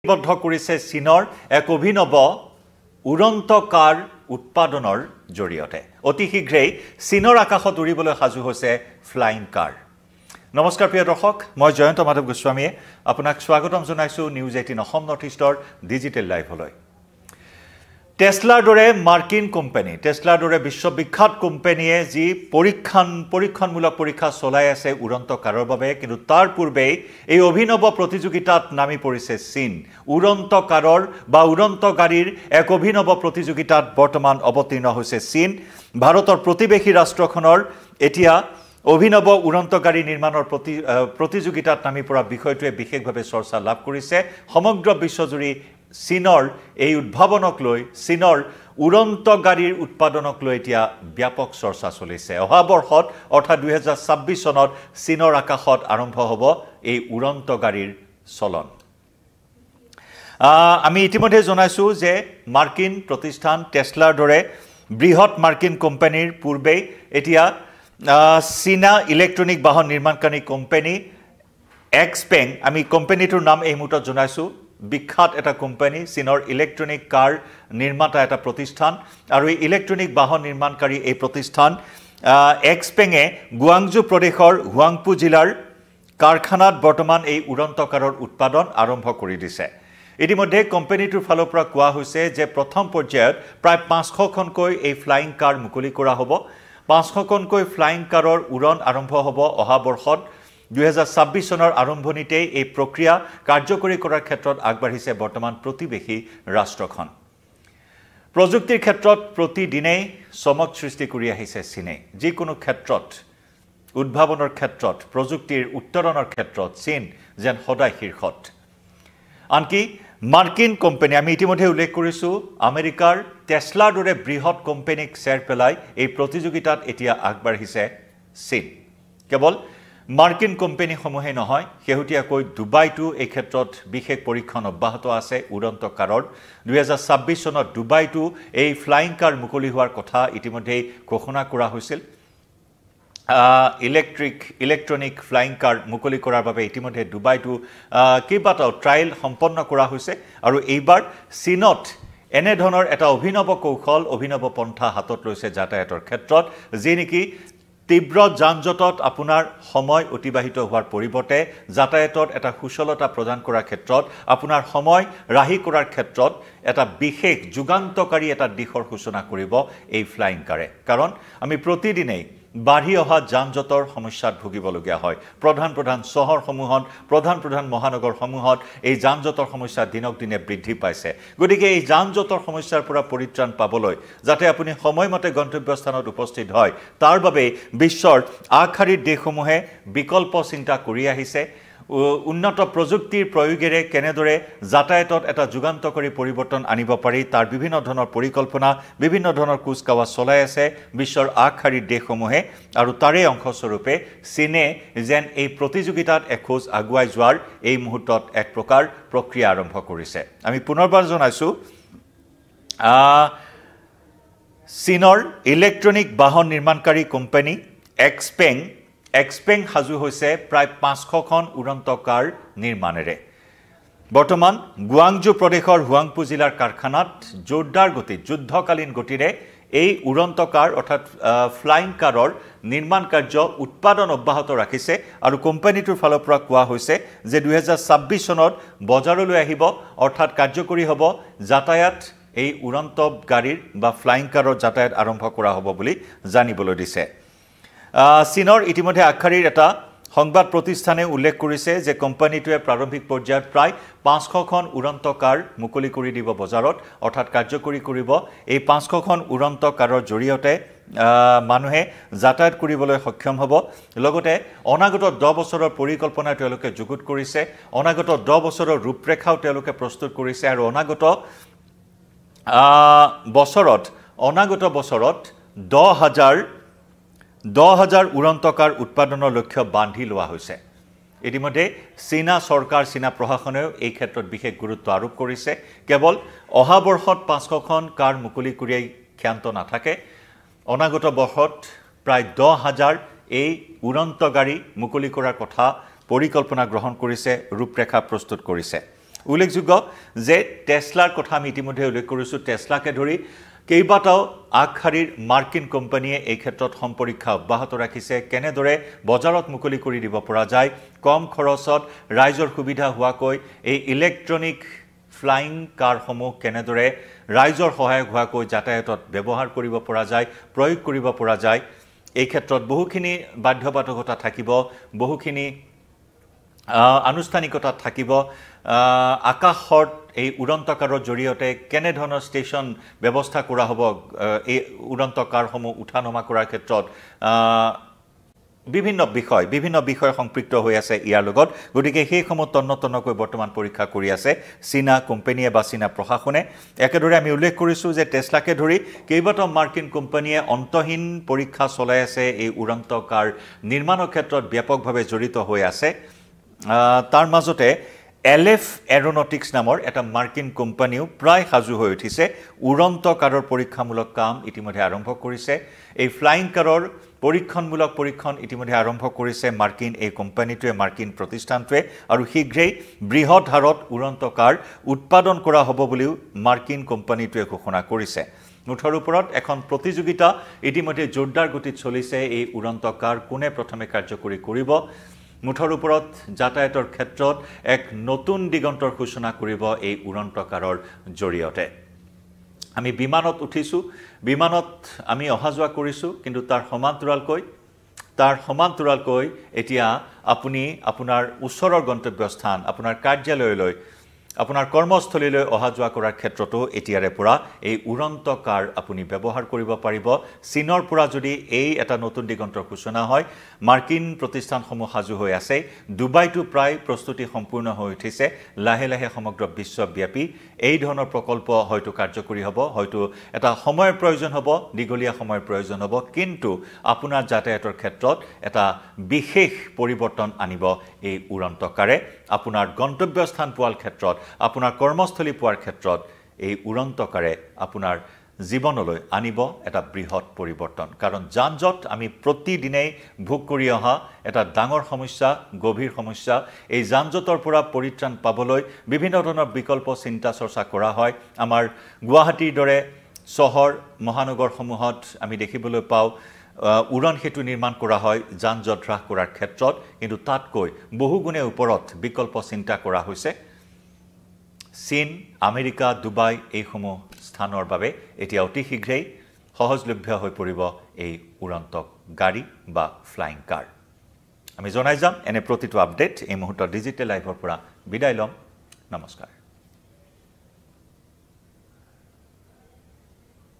বদ্ধ কৰিছে চীনৰ এক অভিনৱ উড়ন্ত কাৰ উৎপাদনৰ জৰিয়তে অতি শীঘ্ৰেই চীনৰ আকাশত উৰিবলৈ সাজু হৈছে ফ্লাইং কাৰ নমস্কাৰ প্ৰিয় দৰ্শক মই জয়ন্ত মাধৱ গোস্বামীয়ে আপোনাক স্বাগতম জনাইছো নিউজ 18 অসম নৰ্থ ইষ্টৰ ডিজিটেল লাইভলৈ টেসলাৰ দৰে মাৰ্কিন কোম্পানী টেসলাৰ দৰে বিশ্ববিখ্যাত কোম্পানীয়ে যি পৰীক্ষণমূলক পৰীক্ষা চলাই আছে উড়ন্ত কাৰৰ বাবে কিন্তু তাৰ পূৰ্বে এই অভিনৱ প্ৰতিযোগিতাত নামি পৰিছে চীন উড়ন্ত কাৰৰ বা উড়ন্ত গাড়ীৰ এক অভিনৱ প্ৰতিযোগিতাত বৰ্তমান অৱতীৰ্ণ হৈছে চীন ভাৰতৰ প্ৰতিবেশী ৰাষ্ট্ৰখনৰ এতিয়া অভিনৱ উড়ন্ত গাড়ী নিৰ্মাণৰ প্ৰতিযোগিতাত নামি পৰা বিষয়টোৱে বিশেষভাৱে চৰ্চা লাভ কৰিছে সমগ্ৰ বিশ্বজুৰি চীনৰ এই উদ্ভাৱনক লৈ চীনৰ উড়ন্ত গাড়ীৰ উৎপাদনক লৈ এতিয়া ব্যাপক চৰ্চা চলিছে অহা বৰ্ষত অৰ্থাৎ 2026 চনত চীনৰ আকাশত আৰম্ভ হ'ব এই উড়ন্ত গাড়ীৰ চলন আমি ইতিমধ্যে জনাইছো যে মাৰ্কিন প্ৰতিষ্ঠান টেসলাৰ দৰে বৃহৎ মাৰ্কিন কোম্পানীৰ পূৰ্বে এতিয়া চীনা ইলেক্ট্ৰনিক বাহন নিৰ্মাণকাৰী কোম্পানী এক্সপেং আমি কোম্পানীটোৰ নাম এই মুহূৰ্তত জনাইছো বিখ্যাত এটা কোম্পানী চীনৰ ইলেক্ট্ৰনিক কাৰ নিৰ্মাতা এটা প্ৰতিষ্ঠান আৰু এই ইলেক্ট্ৰনিক বাহন নিৰ্মাণকাৰী এই প্ৰতিষ্ঠান এক্সপেঙে গুৱাংজু প্ৰদেশৰ হুৱাংপু জিলাৰ কাৰখানাত বৰ্তমান এই উড়ন্ত কাৰৰ উৎপাদন আৰম্ভ কৰি দিছে ইতিমধ্যে কোম্পানীটোৰ ফালৰ পৰা কোৱা হৈছে যে প্ৰথম পৰ্যায়ত প্ৰায় 500খনকৈ এই ফ্লাইং কাৰ মুকলি কৰা হ'ব 500খনকৈ ফ্লাইং কাৰৰ উৰণ আৰম্ভ হ'ব অহা বৰ্ষত 2026 চনৰ আৰম্ভণিতে এই প্ৰক্ৰিয়া কাৰ্যকৰী কৰাৰ ক্ষেত্ৰত আগবাঢ়িছে বৰ্তমান প্ৰতিবেশী ৰাষ্ট্ৰখন প্ৰযুক্তিৰ ক্ষেত্ৰত প্ৰতিদিনে চমক সৃষ্টি কৰি আহিছে চীনে যিকোনো ক্ষেত্ৰত উদ্ভাৱনৰ ক্ষেত্ৰত প্ৰযুক্তিৰ উত্তৰণৰ ক্ষেত্ৰত চীন যেন সদায় শীৰ্ষত আনকি মাৰ্কিন কোম্পানী আমি ইতিমধ্যে উল্লেখ কৰিছো আমেৰিকাৰ টেসলাৰ দৰে বৃহৎ কোম্পানীক চেৰ পেলাই এই প্ৰতিযোগিতাত এতিয়া আগবাঢ়িছে চীন কেৱল মাৰ্কিন কোম্পানীসমূহে নহয় শেহতীয়াকৈ ডুবাইটো এই ক্ষেত্ৰত বিশেষ পৰীক্ষণ অব্যাহত আছে উড়ন্ত কাৰৰ 2026 চনত ডুবাইটো এই ফ্লাইং কাৰ মুকলি হোৱাৰ কথা ইতিমধ্যে ঘোষণা কৰা হৈছিল ইলেক্ট্ৰনিক ফ্লাইং কাৰ মুকলি কৰাৰ বাবে ইতিমধ্যে ডুবাইটো কেইবাটাও ট্ৰায়েল সম্পন্ন কৰা হৈছে আৰু এইবাৰ চীনত এনে ধৰণৰ এটা অভিনৱ কৌশল অভিনৱ পন্থা হাতত লৈছে যাতায়াতৰ ক্ষেত্ৰত যি নেকি তীব্ৰ যানজটত আপোনাৰ সময় অতিবাহিত হোৱাৰ পৰিৱৰ্তে যাতায়াতত এটা সুচলতা প্ৰদান কৰাৰ ক্ষেত্ৰত আপোনাৰ সময় ৰাহি কৰাৰ ক্ষেত্ৰত এটা বিশেষ যুগান্তকাৰী এটা দিশৰ সূচনা কৰিব এই ফ্লাইং কাৰে কাৰণ আমি প্ৰতিদিনেই বাঢ়ি অহা যানজটৰ সমস্যাত ভুগিবলগীয়া হয় প্ৰধান চহৰসমূহত প্ৰধান মহানগৰসমূহত এই যানজটৰ সমস্যা দিনক দিনে বৃদ্ধি পাইছে গতিকে এই যানজটৰ সমস্যাৰ পৰা পৰিত্ৰাণ পাবলৈ যাতে আপুনি সময়মতে গন্তব্যস্থানত উপস্থিত হয় তাৰ বাবে বিশ্বৰ আগশাৰীৰ দেশসমূহে বিকল্প চিন্তা কৰি আহিছে উন্নত প্ৰযুক্তিৰ প্ৰয়োগেৰে কেনেদৰে যাতায়াতত এটা যুগান্তকাৰী পৰিৱৰ্তন আনিব পাৰি তাৰ বিভিন্ন ধৰণৰ পৰিকল্পনা বিভিন্ন ধৰণৰ কুচকাৱাজ চলাই আছে বিশ্বৰ আগশাৰীৰ দেশসমূহে আৰু তাৰে অংশস্বৰূপে চীনে যেন এই প্ৰতিযোগিতাত এখোজ আগুৱাই যোৱাৰ এই মুহূৰ্তত এক প্ৰকাৰ প্ৰক্ৰিয়া আৰম্ভ কৰিছে আমি পুনৰবাৰ জনাইছো চীনৰ ইলেক্ট্ৰনিক বাহন নিৰ্মাণকাৰী কোম্পানী এক্সপেং সাজু হৈছে প্ৰায় 500খন উড়ন্ত কাৰ নিৰ্মাণেৰে বৰ্তমান গুৱাংজু প্ৰদেশৰ হুৱাংপু জিলাৰ কাৰখানাত জোৰদাৰ গতিত যুদ্ধকালীন গতিৰে এই উড়ন্ত কাৰ অৰ্থাৎ ফ্লাইং কাৰৰ নিৰ্মাণ কাৰ্য উৎপাদন অব্যাহত ৰাখিছে আৰু কোম্পানীটোৰ ফালৰ পৰা কোৱা হৈছে যে 2026 চনত বজাৰলৈ আহিব অৰ্থাৎ কাৰ্যকৰী হ'ব যাতায়াত এই উড়ন্ত গাড়ীৰ বা ফ্লাইং কাৰৰ যাতায়াত আৰম্ভ কৰা হ'ব বুলি জানিবলৈ দিছে চীনৰ ইতিমধ্যে আগশাৰীৰ এটা সংবাদ প্ৰতিষ্ঠানে উল্লেখ কৰিছে যে কোম্পানীটোৱে প্ৰাৰম্ভিক পৰ্যায়ত প্ৰায় 500খন উড়ন্ত কাৰ মুকলি কৰি দিব বজাৰত অৰ্থাৎ কাৰ্যকৰী কৰিব এই 500খন উড়ন্ত কাৰৰ জৰিয়তে মানুহে যাতায়াত কৰিবলৈ সক্ষম হ'ব লগতে অনাগত 10 বছৰৰ পৰিকল্পনা তেওঁলোকে যুগুত কৰিছে অনাগত 10 বছৰৰ ৰূপৰেখাও তেওঁলোকে প্ৰস্তুত কৰিছে আৰু অনাগত বছৰত 10,000 উড়ন্ত কাৰ উৎপাদনৰ লক্ষ্য বান্ধি লোৱা হৈছে ইতিমধ্যে চীনা চৰকাৰ চীনা প্ৰশাসনেও এই ক্ষেত্ৰত বিশেষ গুৰুত্ব আৰোপ কৰিছে কেৱল অহা বৰ্ষত 500খন কাৰ মুকলি কৰি ক্ষান্ত নাথাকে অনাগত বৰ্ষত প্ৰায় 10,000 এই উড়ন্ত গাড়ী মুকলি কৰাৰ কথা পৰিকল্পনা গ্ৰহণ কৰিছে ৰূপৰেখা প্ৰস্তুত কৰিছে উল্লেখযোগ্য যে টেসলাৰ কথা আমি ইতিমধ্যে উল্লেখ কৰিছোঁ টেসলাকে ধৰি কেইবাটাও আগশাৰীৰ মাৰ্কিন কোম্পানীয়ে এই ক্ষেত্ৰত সম্পৰীক্ষা অব্যাহত ৰাখিছে কেনেদৰে বজাৰত মুকলি কৰি দিব পৰা যায় কম খৰচত ৰাইজৰ সুবিধা হোৱাকৈ এই ইলেক্ট্ৰনিক ফ্লাইং কাৰসমূহ কেনেদৰে ৰাইজৰ সহায়ক হোৱাকৈ যাতায়াতত ব্যৱহাৰ কৰিব পৰা যায় প্ৰয়োগ কৰিব পৰা যায় এই ক্ষেত্ৰত বহুখিনি বাধ্যবাধকতা থাকিব বহুখিনি আনুষ্ঠানিকতা থাকিব আকাশত এই উড়ন্তকাৰৰ জৰিয়তে কেনে ধৰণৰ ষ্টেচন ব্যৱস্থা কৰা হ'ব এই উড়ন্তকাৰসমূহ উঠা নমা কৰাৰ ক্ষেত্ৰত বিভিন্ন বিষয় সম্পৃক্ত হৈ আছে ইয়াৰ লগত গতিকে সেই সমূহ তন্নতন্নকৈ বৰ্তমান পৰীক্ষা কৰি আছে চীনা কোম্পানীয়ে বা চীনা প্ৰশাসনে একেদৰে আমি উল্লেখ কৰিছোঁ যে টেসলাকে ধৰি কেইবাটাও মাৰ্কিন কোম্পানীয়ে অন্তহীন পৰীক্ষা চলাই আছে এই উড়ন্তকাৰ নিৰ্মাণৰ ক্ষেত্ৰত ব্যাপকভাৱে জড়িত হৈ আছে তাৰ মাজতে LF এৰোনটিক্স নামৰ এটা মাৰ্কিন কোম্পানীও প্ৰায় সাজু হৈ উঠিছে উড়ন্ত কাৰৰ পৰীক্ষামূলক কাম ইতিমধ্যে আৰম্ভ কৰিছে এই ফ্লাইং কাৰৰ পৰীক্ষণ ইতিমধ্যে আৰম্ভ কৰিছে মাৰ্কিন এই কোম্পানীটোৱে মাৰ্কিন প্ৰতিষ্ঠানটোৱে আৰু শীঘ্ৰেই বৃহৎ হাৰত উড়ন্ত কাৰ উৎপাদন কৰা হ'ব বুলিও মাৰ্কিন কোম্পানীটোৱে ঘোষণা কৰিছে মুঠৰ ওপৰত এখন প্ৰতিযোগিতা ইতিমধ্যে জোৰদাৰ গতিত চলিছে এই উড়ন্ত কাৰ কোনে প্ৰথমে কাৰ্যকৰী কৰিব মুঠৰ ওপৰত যাতায়াতৰ ক্ষেত্ৰত এক নতুন দিগন্তৰ সূচনা কৰিব এই উড়ন্তকাৰৰ জৰিয়তে আমি বিমানত উঠিছোঁ বিমানত আমি অহা যোৱা কৰিছোঁ কিন্তু তাৰ সমান্তৰালকৈ এতিয়া আপুনি আপোনাৰ ওচৰৰ গন্তব্যস্থান আপোনাৰ কাৰ্যালয়লৈ আপোনাৰ কৰ্মস্থলীলৈ অহা যোৱা কৰাৰ ক্ষেত্ৰতো এতিয়াৰে পৰা এই উড়ন্ত কাৰ আপুনি ব্যৱহাৰ কৰিব পাৰিব চীনৰ পৰা যদি এই এটা নতুন দিগন্তৰ সূচনা হয় মাৰ্কিন প্ৰতিষ্ঠানসমূহ সাজু হৈ আছে ডুবাইটো প্ৰায় প্ৰস্তুতি সম্পূৰ্ণ হৈ উঠিছে লাহে লাহে সমগ্ৰ বিশ্বব্যাপী এই ধৰণৰ প্ৰকল্প হয়তো কাৰ্যকৰী হ'ব হয়তো এটা সময়ৰ প্ৰয়োজন হ'ব দীঘলীয়া সময়ৰ প্ৰয়োজন হ'ব কিন্তু আপোনাৰ যাতায়াতৰ ক্ষেত্ৰত এটা বিশেষ পৰিৱৰ্তন আনিব এই উড়ন্ত কাৰে আপোনাৰ গন্তব্যস্থান পোৱাৰ ক্ষেত্ৰত আপোনাৰ কৰ্মস্থলী পোৱাৰ ক্ষেত্ৰত এই উড়ন্তকাৰে আপোনাৰ জীৱনলৈ আনিব এটা বৃহৎ পৰিৱৰ্তন কাৰণ যানজট আমি প্ৰতিদিনেই ভোগ কৰি অহা এটা ডাঙৰ সমস্যা গভীৰ সমস্যা এই যানজটৰ পৰা পৰিত্ৰাণ পাবলৈ বিভিন্ন ধৰণৰ বিকল্প চিন্তা চৰ্চা কৰা হয় আমাৰ গুৱাহাটীৰ দৰে চহৰ মহানগৰসমূহত আমি দেখিবলৈ পাওঁ উড়ন সেতু নিৰ্মাণ কৰা হয় যানজট হ্ৰাস কৰাৰ ক্ষেত্ৰত কিন্তু তাতকৈ বহুগুণে ওপৰত বিকল্প চিন্তা কৰা হৈছে চীন আমেৰিকা ডুবাই এইসমূহ স্থানৰ বাবে এতিয়া অতি শীঘ্ৰেই সহজলভ্য হৈ পৰিব এই উড়ন্ত গাড়ী বা ফ্লাইং কাৰ আমি জনাই যাম এনে প্ৰতিটো আপডেট এই মুহূৰ্তত ডিজিটেল লাইভৰ পৰা বিদায় লম নমস্কাৰ